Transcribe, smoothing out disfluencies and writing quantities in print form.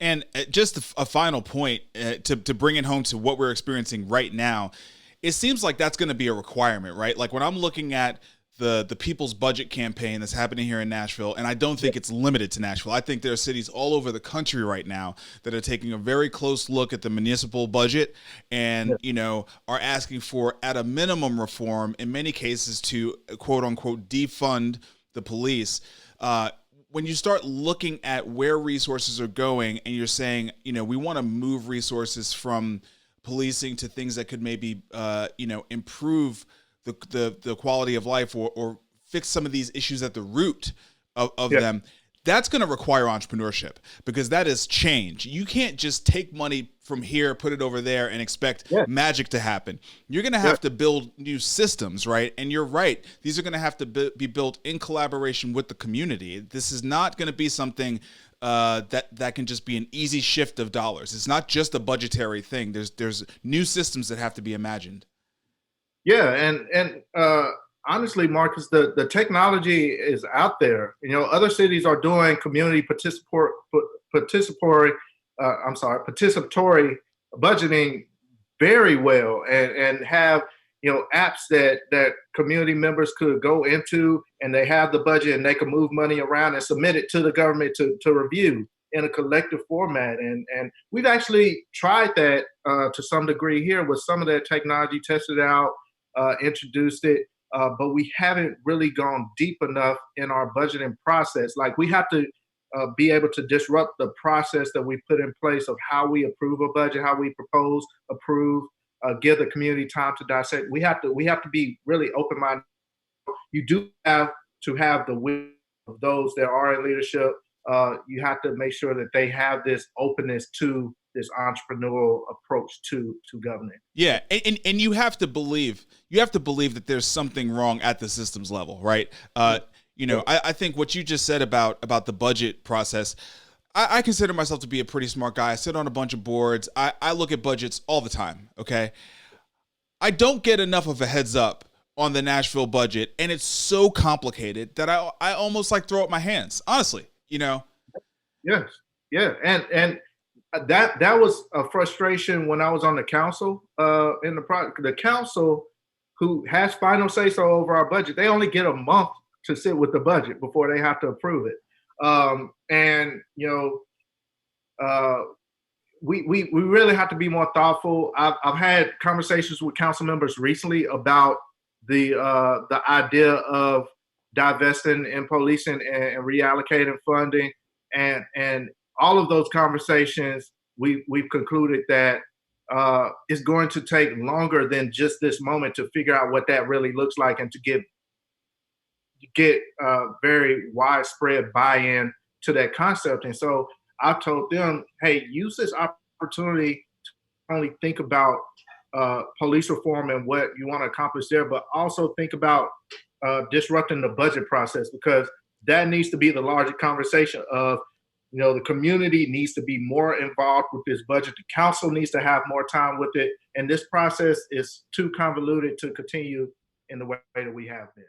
And just a final point to bring it home to what we're experiencing right now, it seems like that's going to be a requirement, right? Like when I'm looking at the People's Budget campaign that's happening here in Nashville, and I don't think it's limited to Nashville. I think there are cities all over the country right now that are taking a very close look at the municipal budget and, are asking for, at a minimum, reform, in many cases to, quote unquote, defund the police. When you start looking at where resources are going and you're saying, we want to move resources from policing to things that could maybe, improve the quality of life or fix some of these issues at the root of them, that's going to require entrepreneurship, because that is change. You can't just take money from here, put it over there, and expect magic to happen. You're going to have to build new systems, right? And you're right. These are going to have to be built in collaboration with the community. This is not going to be something that can just be an easy shift of dollars. It's not just a budgetary thing. There's new systems that have to be imagined. Yeah, and honestly, Marcus, the technology is out there. Other cities are doing community participatory budgeting very well, and have apps that community members could go into, and they have the budget and they can move money around and submit it to the government to review in a collective format. And we've actually tried that to some degree here with some of that technology, tested out, introduced it, but we haven't really gone deep enough in our budgeting process. Like, we have to be able to disrupt the process that we put in place of how we approve a budget, how we propose, approve, give the community time to dissect. We have to be really open-minded. You do have to have the will of those that are in leadership. You have to make sure that they have this openness to this entrepreneurial approach to governing. Yeah, and you have to believe that there's something wrong at the systems level, right? I think what you just said about the budget process, I consider myself to be a pretty smart guy. I sit on a bunch of boards. I look at budgets all the time, okay? I don't get enough of a heads up on the Nashville budget, and it's so complicated that I almost like throw up my hands, honestly, Yes, yeah, and that was a frustration when I was on the council. In the council, who has final say so over our budget, they only get a month to sit with the budget before they have to approve it. We really have to be more thoughtful. I've had conversations with council members recently about the idea of divesting in policing and reallocating funding, and all of those conversations, we've concluded that it's going to take longer than just this moment to figure out what that really looks like, and to get very widespread buy-in to that concept. And so I told them, hey, use this opportunity to only think about police reform and what you want to accomplish there, but also think about disrupting the budget process, because that needs to be the larger conversation of, the community needs to be more involved with this budget. The council needs to have more time with it. And this process is too convoluted to continue in the way that we have been.